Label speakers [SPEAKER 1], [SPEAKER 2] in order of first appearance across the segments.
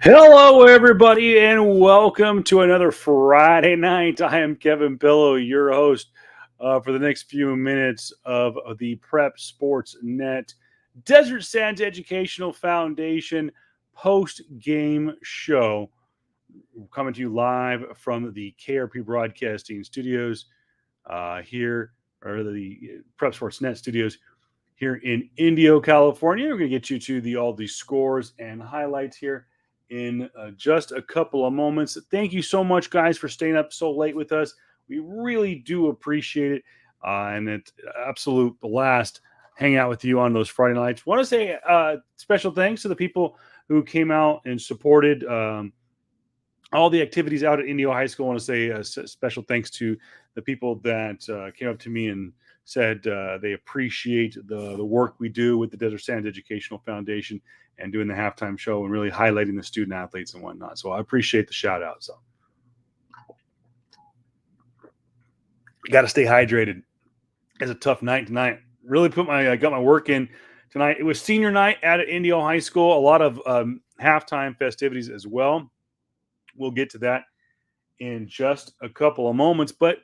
[SPEAKER 1] Hello, everybody, and welcome to another Friday night. I am Kevin Pillow, your host for the next few minutes of the Prep Sports Net Desert Sands Educational Foundation post-game show. Coming to you live from the KRP Broadcasting Studios here, or the Prep Sports Net Studios here in Indio, California. We're going to get you to all the scores and highlights here in just a couple of moments. Thank you so much, guys, for staying up so late with us. We really do appreciate it. And it's absolute blast hanging out with you on those Friday nights. Want to say special thanks to the people who came out and supported all the activities out at Indio High School. I want to say a special thanks to the people that came up to me and said they appreciate the work we do with the Desert Sands Educational Foundation and doing the halftime show and really highlighting the student athletes and whatnot. So I appreciate the shout out. So got to stay hydrated. It's a tough night tonight. Really got my work in tonight. It was senior night at Indio High School. A lot of halftime festivities as well. We'll get to that in just a couple of moments. But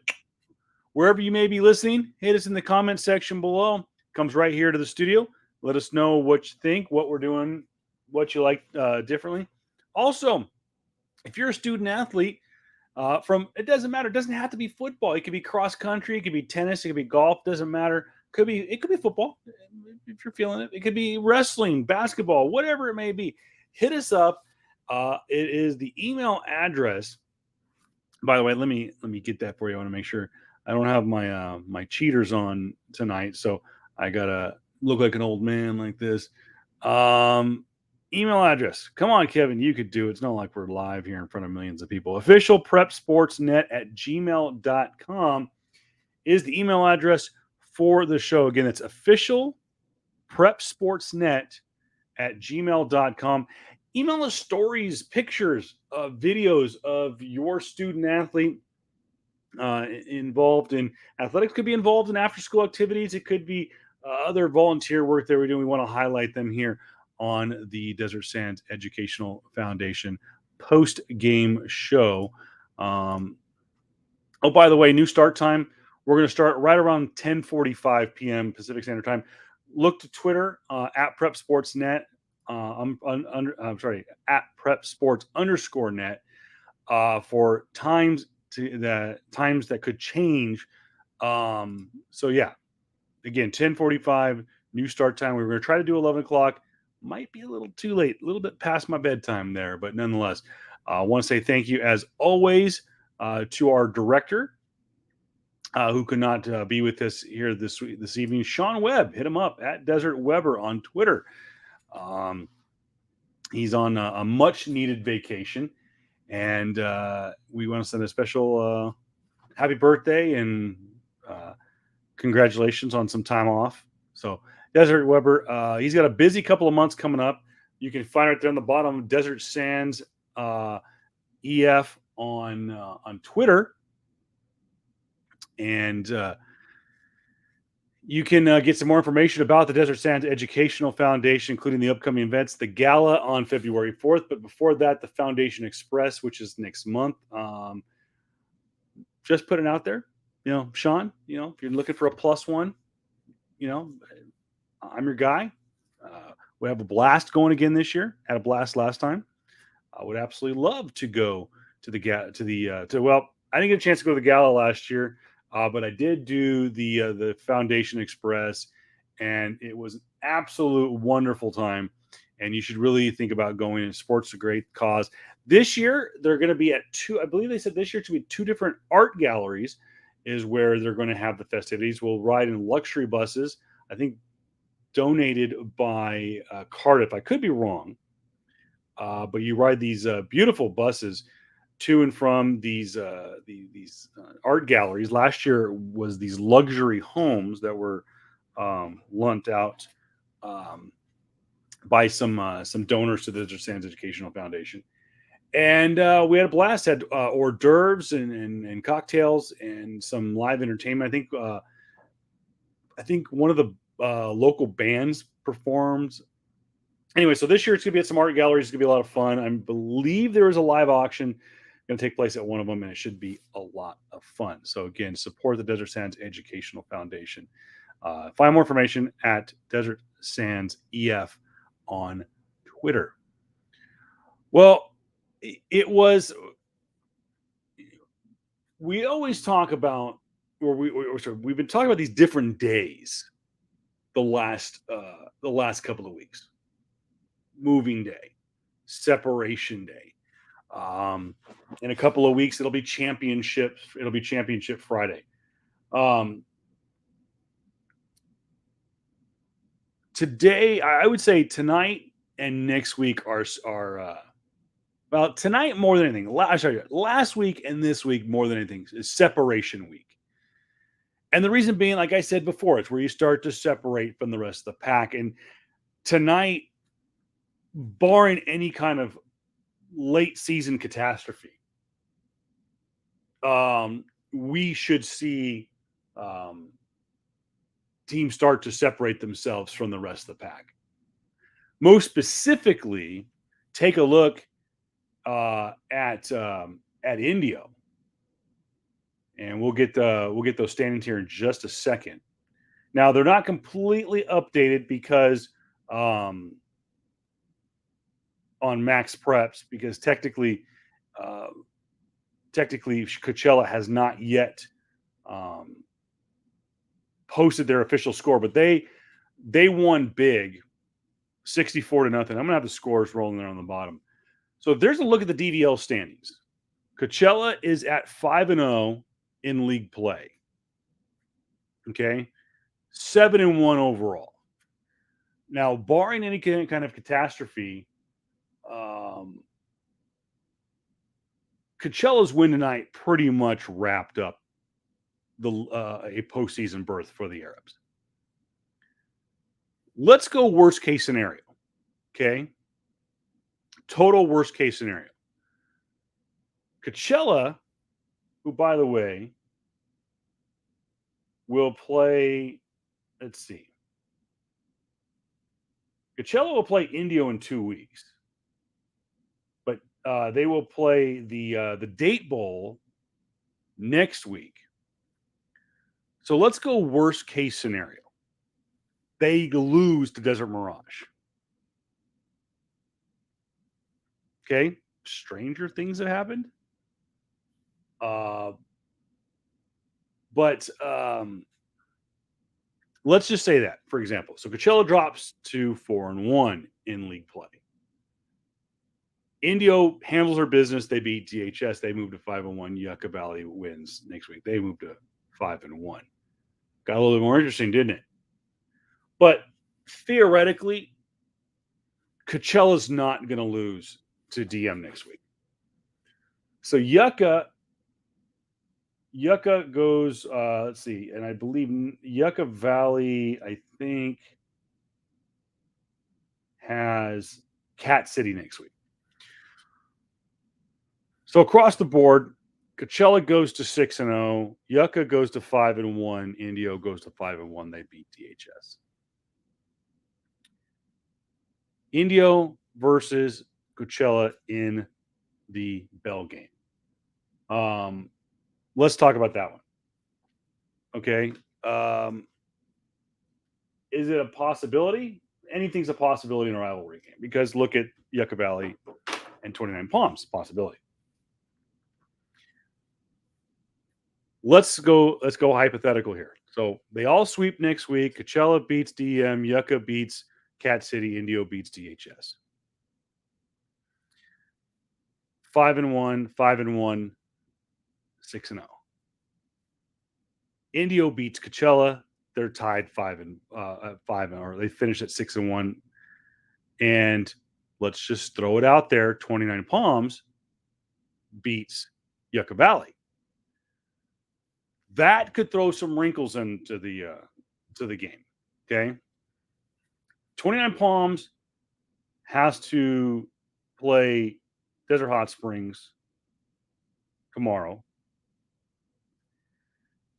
[SPEAKER 1] wherever you may be listening, hit us in the comment section below. Comes right here to the studio. Let us know what you think, what we're doing, what you like differently. Also, if you're a student athlete, it doesn't matter. It doesn't have to be football. It could be cross country. It could be tennis. It could be golf. Doesn't matter. It could be football if you're feeling it. It could be wrestling, basketball, whatever it may be. Hit us up. It is the email address. By the way, let me get that for you. I want to make sure I don't have my my cheaters on tonight, so I gotta look like an old man like this. Email address. Come on, Kevin, you could do it. It's not like we're live here in front of millions of people. Official prepsportsnet@gmail.com is the email address for the show. Again, it's official prepsportsnet@gmail.com. Email us stories, pictures, videos of your student athlete involved in athletics. Could be involved in after-school activities. It could be other volunteer work that we're doing. We want to highlight them here on the Desert Sands Educational Foundation post-game show. By the way, new start time. We're going to start right around 10:45 p.m. Pacific Standard Time. Look to Twitter at Prep Sports Net. I'm sorry, at Prep Sports _net for times that could change. So yeah, again, 10:45 new start time. We were going to try to do 11 o'clock. Might be a little too late, a little bit past my bedtime there, but nonetheless, I want to say thank you as always to our director who could not be with us here this evening, Sean Webb. Hit him up at Desert Weber on Twitter. He's on a much needed vacation, and we want to send a special happy birthday and congratulations on some time off. So Desert Weber, he's got a busy couple of months coming up. You can find it there on the bottom, Desert Sands EF on Twitter. And you can get some more information about the Desert Sands Educational Foundation, including the upcoming events, the gala on February 4th. But before that, the Foundation Express, which is next month. just putting it out there. Sean, if you're looking for a plus one, you know, I'm your guy. We have a blast going again this year. Had a blast last time. I would absolutely love to go to the well. I didn't get a chance to go to the gala last year, but I did do the Foundation Express, and it was an absolute wonderful time. And you should really think about going. Sports a great cause. This year they're going to be at two. I believe they said this year to be two different art galleries is where they're going to have the festivities. We'll ride in luxury buses. I think donated by Cardiff. I could be wrong, but you ride these beautiful buses to and from these art galleries. Last year was these luxury homes that were lent out um, by some donors to the Desert Sands Educational Foundation, and we had a blast. Had hors d'oeuvres and cocktails and some live entertainment. I think one of the local bands performed. Anyway, so this year it's going to be at some art galleries. It's going to be a lot of fun. I believe there is a live auction going to take place at one of them, and it should be a lot of fun. So again, support the Desert Sands Educational Foundation. Find more information at Desert Sands EF on Twitter. Well, it was. We always talk about, we've been talking about these different days the last couple of weeks. Moving day, separation day. In a couple of weeks, it'll be championship. It'll be championship Friday. Um, Today, I would say tonight and next week are well, tonight more than anything. Sorry, last week and this week more than anything is separation week. And the reason being, like I said before, it's where you start to separate from the rest of the pack. And tonight, barring any kind of late season catastrophe, we should see teams start to separate themselves from the rest of the pack. Most specifically, take a look at Indio, and we'll get those standings here in just a second. Now they're not completely updated because on Max Preps, because technically Coachella has not yet posted their official score, but they won big, 64-0. I'm gonna have the scores rolling there on the bottom. So if there's a look at the DVL standings, Coachella is at 5-0 in league play. Okay, 7-1 overall. Now, barring any kind of catastrophe, Coachella's win tonight pretty much wrapped up a postseason berth for the Arabs. Let's go worst case scenario. Okay, total worst case scenario. Coachella, who by the way will play. Let's see. Coachella will play Indio in 2 weeks, but they will play the Date Bowl next week. So let's go worst case scenario. They lose to Desert Mirage. Okay, stranger things have happened. But let's just say that, for example. So Coachella drops to 4-1 in league play. Indio handles her business. They beat DHS. They move to 5-1. Yucca Valley wins next week. They move to 5-1. Got a little bit more interesting, didn't it? But theoretically, Coachella's not going to lose to DM next week. So Yucca goes, let's see, and I believe Yucca Valley, I think, has Cat City next week. So across the board, Coachella goes to 6-0, Yucca goes to 5-1, Indio goes to 5-1. They beat DHS. Indio versus Coachella in the Bell game. Let's talk about that one. Okay. Um, is it a possibility? Anything's a possibility in a rivalry game because look at Yucca Valley and 29 Palms, possibility. Let's go hypothetical here. So they all sweep next week. Coachella beats DM, Yucca beats Cat City, Indio beats DHS. 5-1, 5-1, 6-0. Indio beats Coachella. They're tied 5 or they finished at 6-1. And let's just throw it out there. 29 Palms beats Yucca Valley. That could throw some wrinkles into the game. Okay. 29 Palms has to play Desert Hot Springs tomorrow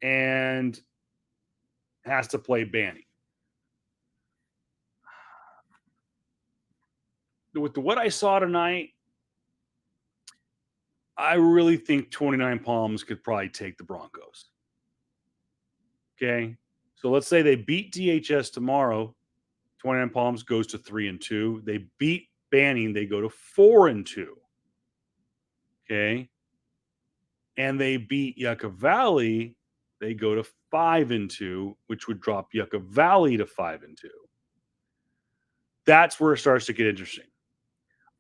[SPEAKER 1] and has to play Banning. With what I saw tonight, I really think 29 Palms could probably take the Broncos. Okay. So let's say they beat DHS tomorrow. 29 Palms goes to 3-2. They beat Banning, they go to 4-2. Okay. And they beat Yucca Valley, they go to 5-2, which would drop Yucca Valley to 5-2. That's where it starts to get interesting.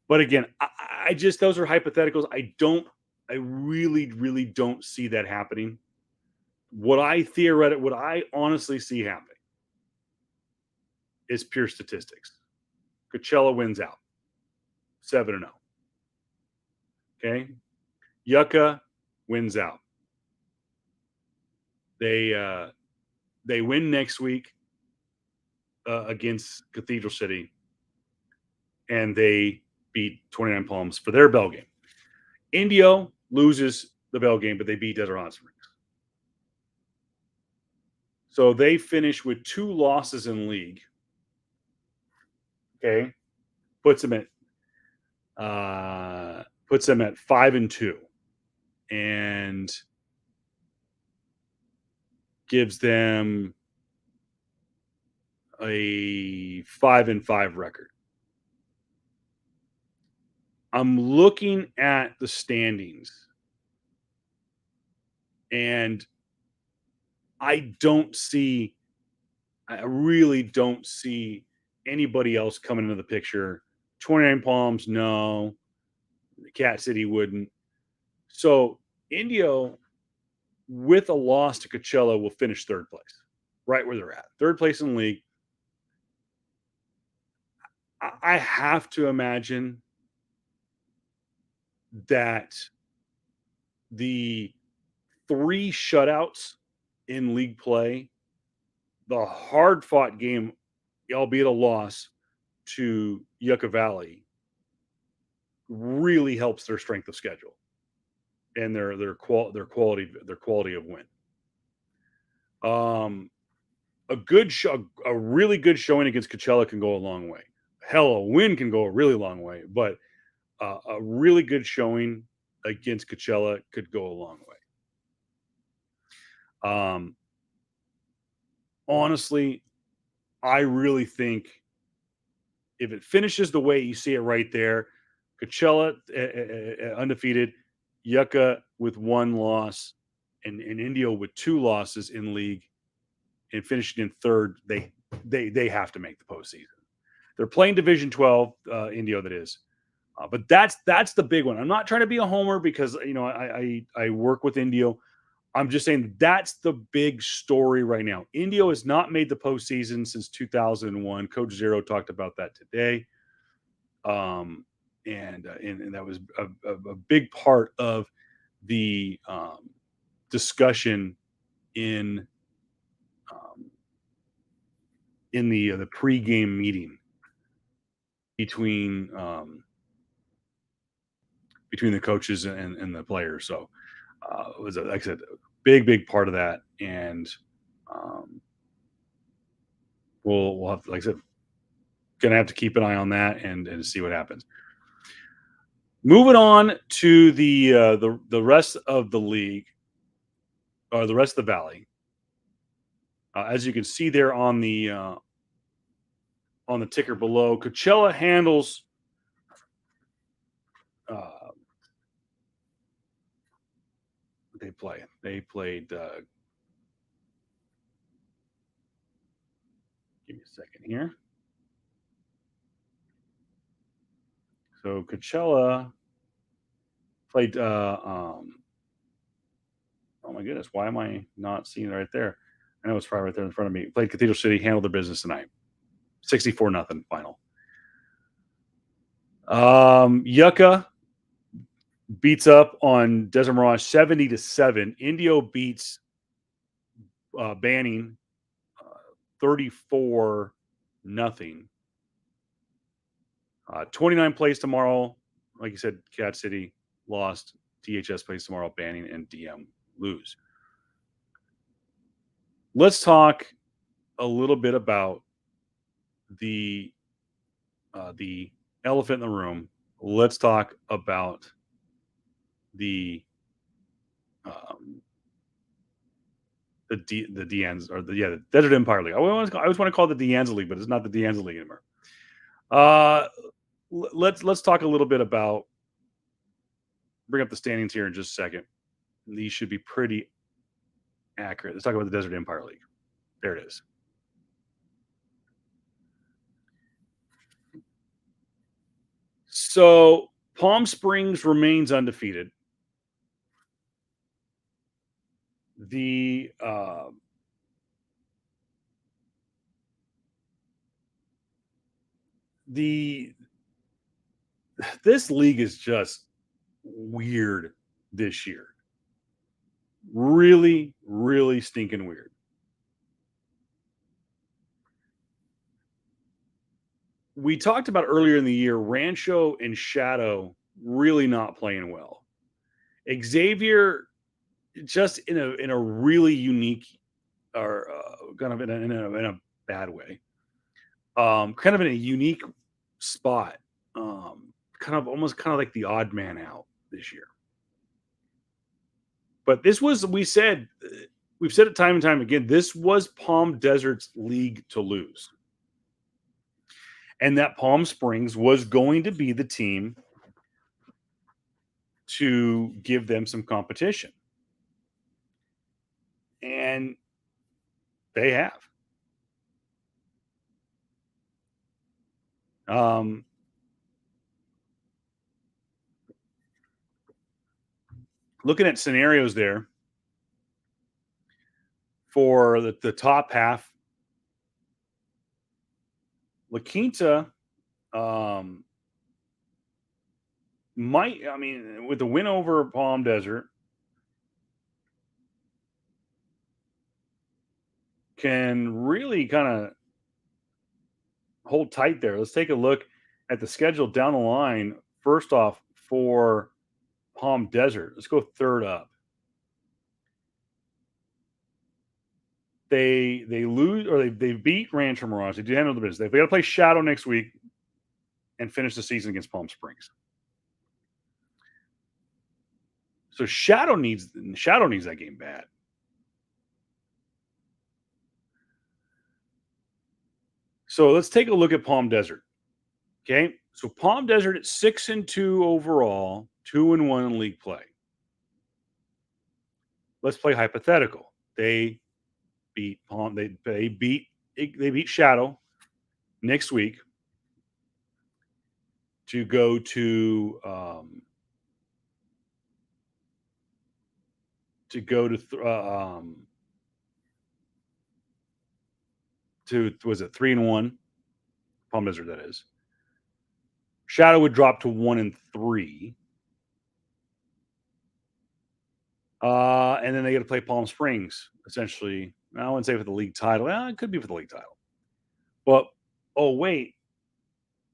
[SPEAKER 1] But again, I just those are hypotheticals. I really, really don't see that happening. What I honestly see happening is pure statistics. Coachella wins out 7-0. Okay. Yucca wins out. They win next week against Cathedral City, and they beat 29 Palms for their bell game. Indio loses the bell game, but they beat Desert Hot Springs. So they finish with 2 losses in league. Okay, puts them at 5-2, and gives them a 5-5 record. I'm looking at the standings, and I really don't see anybody else coming into the picture. 29 Palms, no. Cat City wouldn't. So Indio, with a loss to Coachella, will finish third place, right where they're at. Third place in the league. I have to imagine that the 3 shutouts in league play, the hard-fought game, albeit a loss, to Yucca Valley, really helps their strength of schedule and their quality of win. A really good showing against Coachella can go a long way. Hell, a win can go a really long way, but a really good showing against Coachella could go a long way. Honestly, I really think if it finishes the way you see it right there, Coachella undefeated, Yucca with 1 loss, and Indio with 2 losses in league, and finishing in third, they have to make the postseason. They're playing Division 12, Indio that is. But that's the big one. I'm not trying to be a homer because I work with Indio. I'm just saying that's the big story right now. Indio has not made the postseason since 2001. Coach Zero talked about that today, and that was a big part of the discussion in the pregame meeting between the coaches and the players. So it was, like I said, a big part of that. And we'll have, like I said, going to have to keep an eye on that and see what happens. Moving on to the rest of the league. the rest of the valley. As you can see there on the ticker below, Coachella handles uh, they play. They played. Give me a second here. So Coachella played. Oh my goodness, why am I not seeing it right there? I know it's probably right there in front of me. Played Cathedral City, handled their business tonight. 64-0 final. Yucca beats up on Desert Mirage 70-7. Indio beats Banning 34 nothing. 29 plays tomorrow. Like you said, Cat City lost. THS plays tomorrow. Banning and DM lose. Let's talk a little bit about the elephant in the room. Let's talk about the Dean's or the Desert Empire League. I always want to call it the Deanza League, but it's not the Deanza League anymore. Let's talk a little bit about, bring up the standings here in just a second. These should be pretty accurate. Let's talk about the Desert Empire League. There it is. So Palm Springs remains undefeated. This league is just weird this year. Really, really stinking weird. We talked about earlier in the year, Rancho and Shadow really not playing well. Xavier just in a really unique, or kind of in a bad way, kind of in a unique spot, kind of almost kind of like the odd man out this year. But this was, we've said it time and time again, this was Palm Desert's league to lose. And that Palm Springs was going to be the team to give them some competition. And they have. Looking at scenarios there for the top half, La Quinta with the win over Palm Desert, can really kind of hold tight there. Let's take a look at the schedule down the line. First off, for Palm Desert, let's go third up. They lose, or they beat Rancho Mirage. They do handle the business. They got to play Shadow next week and finish the season against Palm Springs. So Shadow needs that game bad. So let's take a look at Palm Desert. Okay, so Palm Desert at 6-2 overall, 2-1 in league play. Let's play hypothetical. They beat Palm. They beat Shadow next week to go to was it 3-1? Palm Desert, that is. Shadow would drop to 1-3. And then they got to play Palm Springs, essentially. I wouldn't say for the league title. Well, it could be for the league title. But oh wait,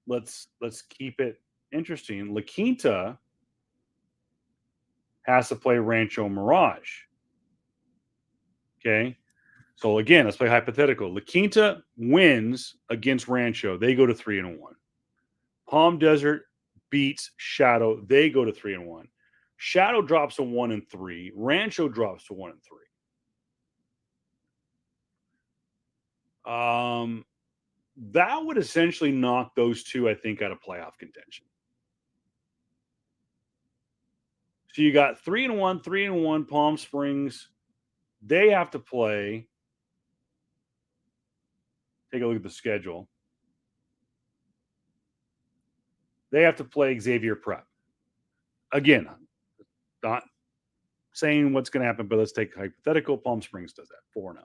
[SPEAKER 1] let's keep it interesting. La Quinta has to play Rancho Mirage. Okay. So again, let's play hypothetical. La Quinta wins against Rancho. They go to 3-1. Palm Desert beats Shadow. They go to 3-1. Shadow drops to 1-3. Rancho drops to 1-3. Um, that would essentially knock those two, I think, out of playoff contention. So you got 3-1, 3-1 Palm Springs. They have to play. Take a look at the schedule. They have to play Xavier Prep. Again, not saying what's going to happen, but let's take hypothetical. Palm Springs does that 4-0.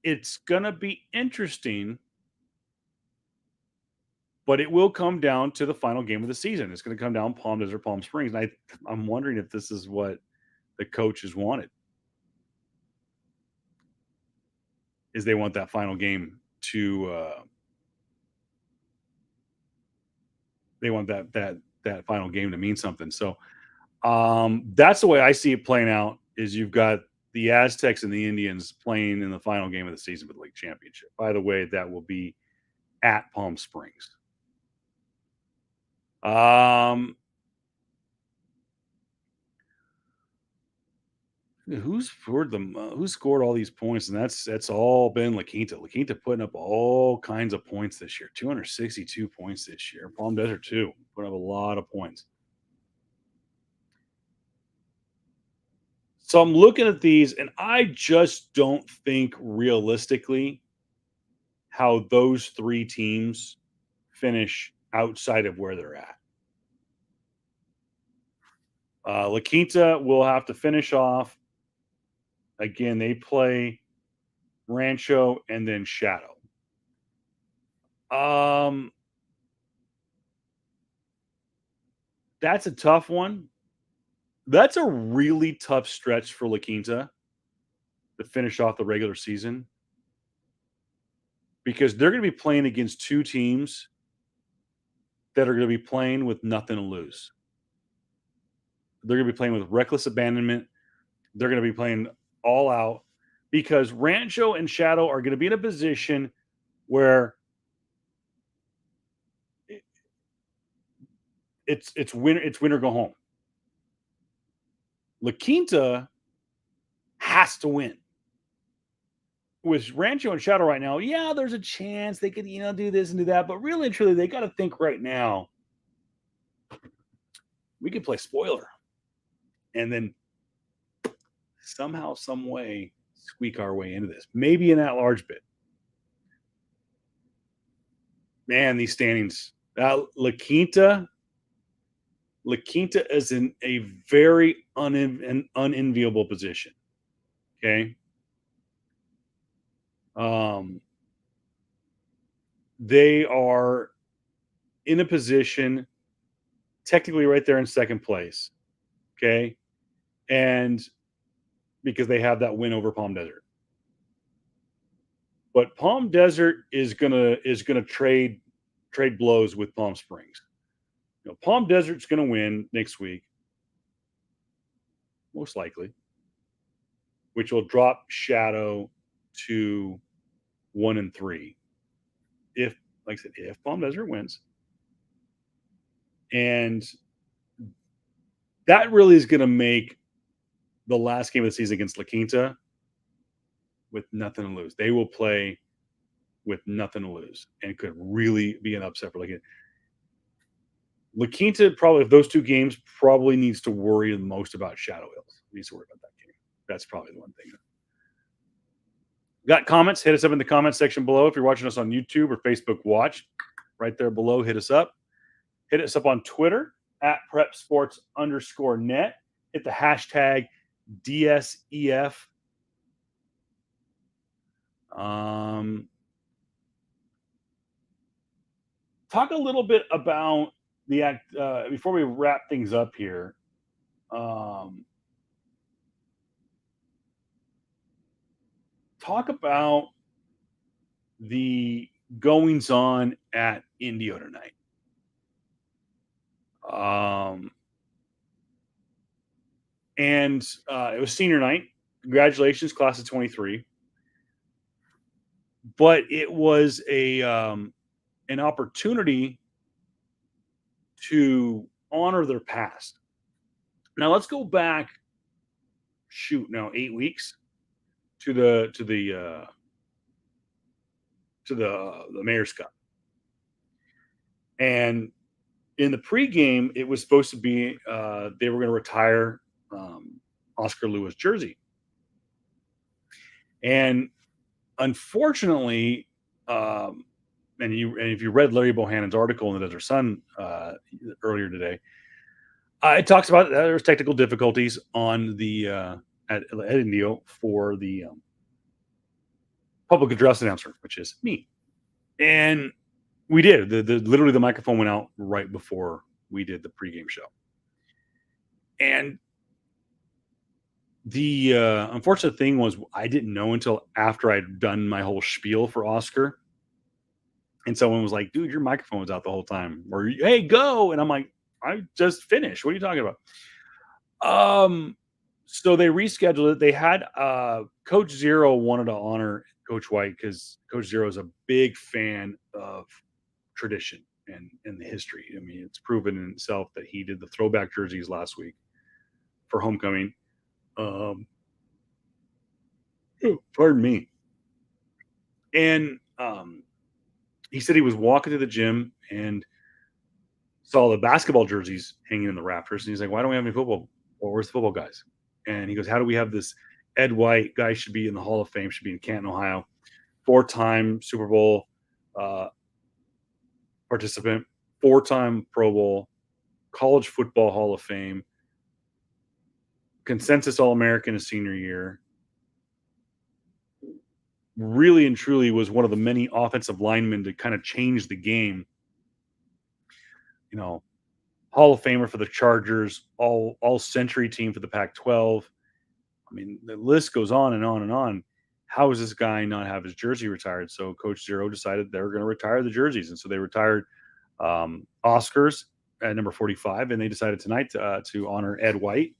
[SPEAKER 1] It's going to be interesting, but it will come down to the final game of the season. It's going to come down Palm Desert, Palm Springs. And I'm wondering if this is what the coaches wanted. Is they want that final game to they want that final game to mean something. So that's the way I see it playing out. Is you've got the Aztecs and the Indians playing in the final game of the season for the league championship. By the way, that will be at Palm Springs. Who scored all these points? And that's all been La Quinta. La Quinta putting up all kinds of points this year. 262 points this year. Palm Desert too, putting up a lot of points. So I'm looking at these, and I just don't think realistically how those three teams finish outside of where they're at. La Quinta will have to finish off. Again, they play Rancho and then Shadow. That's a tough one. That's a really tough stretch for La Quinta to finish off the regular season because they're going to be playing against two teams that are going to be playing with nothing to lose. They're going to be playing with reckless abandonment. They're going to be playing all out because Rancho and Shadow are going to be in a position where it's win or go home. La Quinta has to win. With Rancho and Shadow right now, yeah, there's a chance they could, do this and do that. But really and truly, they got to think right now, we could play spoiler. And then somehow, some way, squeak our way into this. Maybe in that large bit. Man, these standings. La Quinta is in a very unenviable position. Okay. They are in a position technically right there in second place. Okay. And because they have that win over Palm Desert. But Palm Desert is gonna trade blows with Palm Springs. Palm Desert's gonna win next week, most likely, which will drop Shadow to 1-3. If, like I said, if Palm Desert wins, and that really is going to make the last game of the season against La Quinta with nothing to lose. They will play with nothing to lose and could really be an upset for La Quinta. La Quinta probably, if those two games, probably needs to worry the most about Shadow Hills. Needs to worry about that game. That's probably the one thing. Got comments? Hit us up in the comments section below. If you're watching us on YouTube or Facebook Watch, right there below, hit us up. Hit us up on Twitter at prepsports_net. Hit the hashtag DSEF. Talk a little bit about the act before we wrap things up here. Talk about the goings on at Indio tonight. And it was senior night. Congratulations, class of 23. But it was an opportunity to honor their past. Now let's go back 8 weeks to the Mayor's Cup. And in the pregame, it was supposed to be they were going to retire Oscar Lewis jersey. And unfortunately, and if you read Larry Bohannon's article in the Desert Sun earlier today, it talks about there's technical difficulties on the at Indio for the public address announcer, which is me. And we did. Literally the microphone went out right before we did the pregame show. And the unfortunate thing was I didn't know until after I'd done my whole spiel for Oscar. And someone was like, dude, your microphone was out the whole time. Or, hey, go. And I'm like, I just finished. What are you talking about? So they rescheduled it. They had Coach Zero wanted to honor Coach White because Coach Zero is a big fan of tradition and the history. I mean, it's proven in itself that he did the throwback jerseys last week for homecoming. Pardon me. And he said he was walking to the gym and saw the basketball jerseys hanging in the rafters. And he's like, why don't we have any football? Well, where's the football guys? And he goes, how do we have this Ed White guy should be in the Hall of Fame, should be in Canton, Ohio, 4-time Super Bowl participant, 4-time Pro Bowl, College Football Hall of Fame, consensus All-American his senior year. Really and truly was one of the many offensive linemen to kind of change the game. You know, Hall of Famer for the Chargers, all century team for the Pac-12. I mean, the list goes on and on and on. How does this guy not have his jersey retired? So Coach Zero decided they were going to retire the jerseys. And so they retired Oscar's at number 45. And they decided tonight to honor Ed White,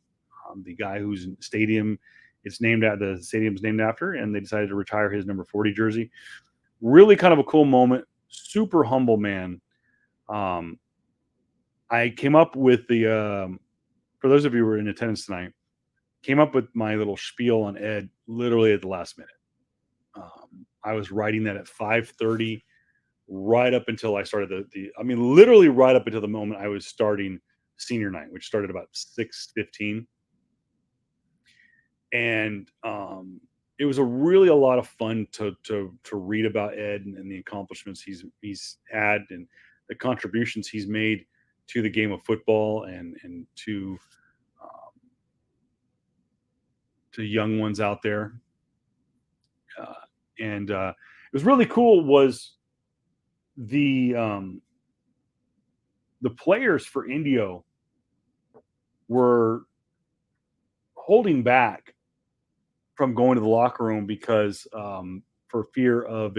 [SPEAKER 1] the guy whose stadium it's named after, the stadium's named after, and they decided to retire his number 40 jersey. Really kind of a cool moment. Super humble man. I came up with the, for those of you who were in attendance tonight, came up with my little spiel on Ed literally at the last minute. I was writing that at 5:30, right up until I started literally right up until the moment I was starting senior night, which started about 6:15. And it was a lot of fun to read about Ed and the accomplishments he's had and the contributions he's made to the game of football and to young ones out there. And it was really cool was the players for Indio were holding back from going to the locker room because for fear of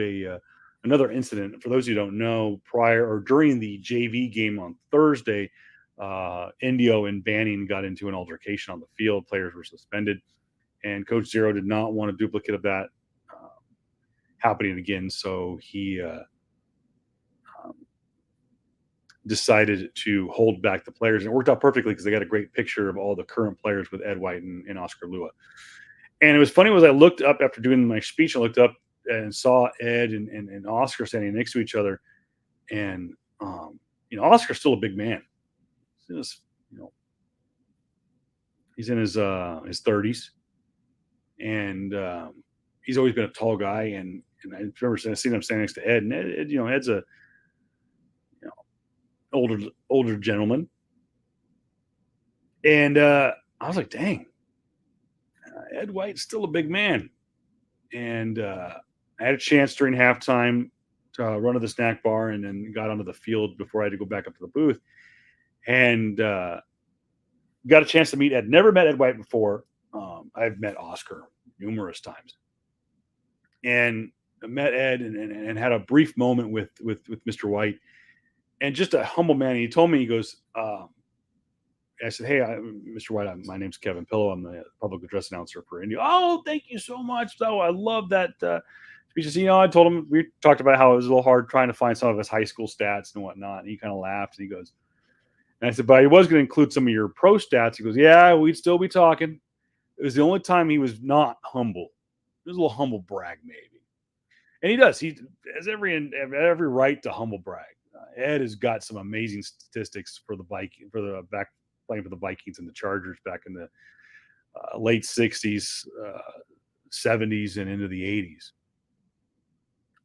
[SPEAKER 1] another incident. For those who don't know, prior or during the JV game on Thursday, Indio and Banning got into an altercation on the field. Players were suspended, and Coach Zero did not want a duplicate of that happening again. So he decided to hold back the players, and it worked out perfectly because they got a great picture of all the current players with Ed White and Oscar Lua. And it was funny was I looked up after doing my speech, I looked up and saw Ed and Oscar standing next to each other. And, Oscar's still a big man. He's in his 30s. And he's always been a tall guy. And I remember seeing him standing next to Ed. And Ed, Ed's a older gentleman. And I was like, dang, Ed White's still a big man. And I had a chance during halftime to run to the snack bar and then got onto the field before I had to go back up to the booth. And got a chance to meet Ed. Never met Ed White before. I've met Oscar numerous times. And I met Ed and had a brief moment with Mr. White. And just a humble man. He told me, he goes, I said, hey, Mr. White, my name's Kevin Pillow. I'm the public address announcer for India. Oh, thank you so much. So I love that speech. I told him, we talked about how it was a little hard trying to find some of his high school stats and whatnot. And he kind of laughed and he goes, and I said, but he was going to include some of your pro stats. He goes, yeah, we'd still be talking. It was the only time he was not humble. It was a little humble brag, maybe. And he does. He has every right to humble brag. Ed has got some amazing statistics for the Viking for the back playing for the Vikings and the Chargers back in the late '60s, '70s, and into the '80s.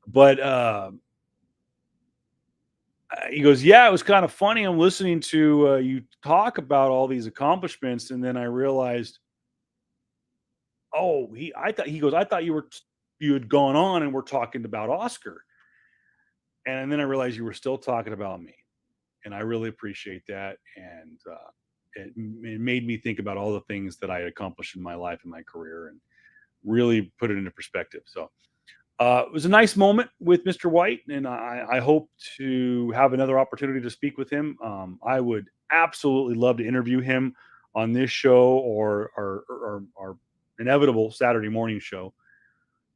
[SPEAKER 1] But he goes, "Yeah, it was kind of funny. I'm listening to you talk about all these accomplishments, and then I realized, oh, he goes, I thought you had gone on and we're talking about Oscar, and then I realized you were still talking about me, and I really appreciate that, and it made me think about all the things that I had accomplished in my life and my career, and really put it into perspective. So it was a nice moment with Mr. White, and I hope to have another opportunity to speak with him. I would absolutely love to interview him on this show or our inevitable Saturday morning show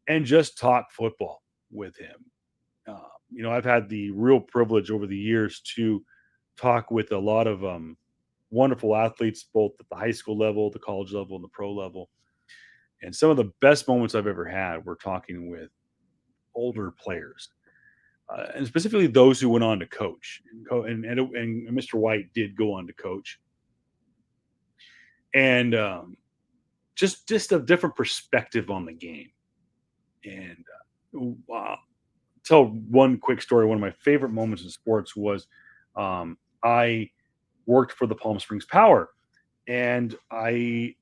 [SPEAKER 1] and just talk football with him. I've had the real privilege over the years to talk with a lot of wonderful athletes, both at the high school level, the college level, and the pro level. And some of the best moments I've ever had were talking with older players, and specifically those who went on to coach. And Mr. White did go on to coach, and just a different perspective on the game. And tell one quick story. One of my favorite moments in sports was I worked for the Palm Springs Power, and I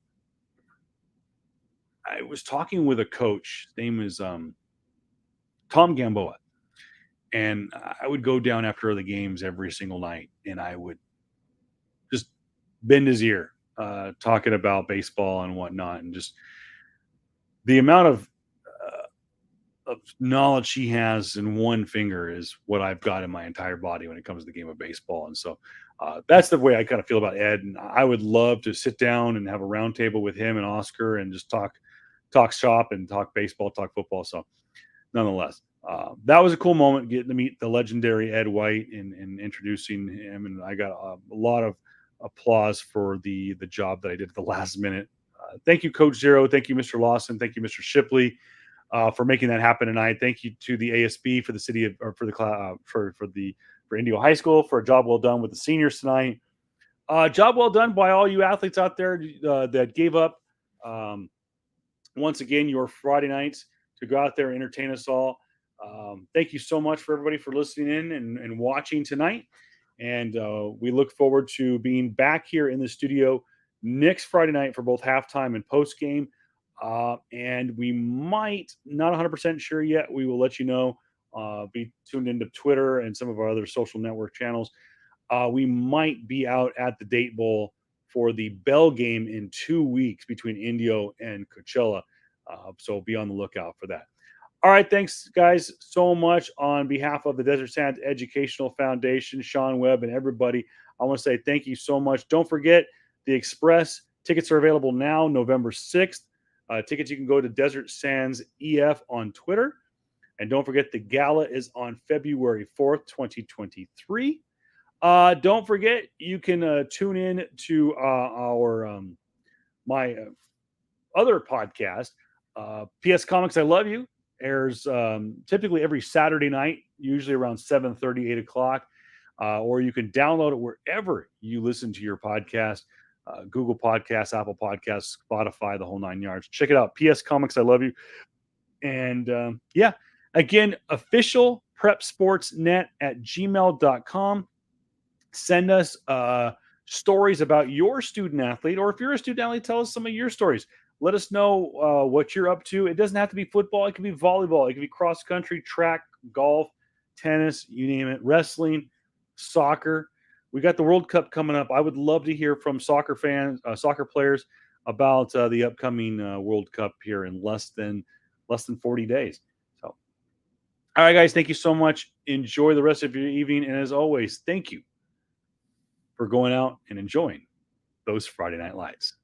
[SPEAKER 1] was talking with a coach. His name is Tom Gamboa, and I would go down after the games every single night, and I would just bend his ear, talking about baseball and whatnot, and just the amount of knowledge he has in one finger is what I've got in my entire body when it comes to the game of baseball. And so that's the way I kind of feel about Ed. And I would love to sit down and have a roundtable with him and Oscar and just talk shop and talk baseball, talk football. So nonetheless, that was a cool moment getting to meet the legendary Ed White and introducing him. And I got a lot of applause for the job that I did at the last minute. Thank you, Coach Zero. Thank you, Mr. Lawson. Thank you, Mr. Shipley, for making that happen tonight. Thank you to the ASB for the city of, or for the for Indio High School for a job well done with the seniors tonight. Job well done by all you athletes out there that gave up once again your Friday nights to go out there and entertain us all. Thank you so much for everybody for listening in and watching tonight. And we look forward to being back here in the studio next Friday night for both halftime and post game. And we might, not 100% sure yet, we will let you know. Be tuned into Twitter and some of our other social network channels. We might be out at the Date Bowl for the Bell game in 2 weeks between Indio and Coachella. So be on the lookout for that. All right, thanks, guys, so much on behalf of the Desert Sands Educational Foundation, Sean Webb, and everybody. I want to say thank you so much. Don't forget, the Express tickets are available now, November 6th. Tickets, you can go to Desert Sands EF on Twitter. And don't forget, the gala is on February 4th, 2023. Don't forget, you can tune in to our my other podcast, PS Comics I Love You, airs typically every Saturday night, usually around 7:30, 8 o'clock. Or you can download it wherever you listen to your podcast. Google Podcasts, Apple Podcasts, Spotify, the whole 9 yards. Check it out. PS Comics I Love You. And yeah, again, official prepsportsnet at gmail.com. Send us stories about your student athlete, or if you're a student athlete, tell us some of your stories. Let us know what you're up to. It doesn't have to be football. It can be volleyball. It can be cross country, track, golf, tennis, you name it, wrestling, soccer. We got the World Cup coming up. I would love to hear from soccer fans, soccer players about the upcoming World Cup here in less than 40 days. So, all right, guys, thank you so much. Enjoy the rest of your evening. And as always, thank you for going out and enjoying those Friday Night Lights.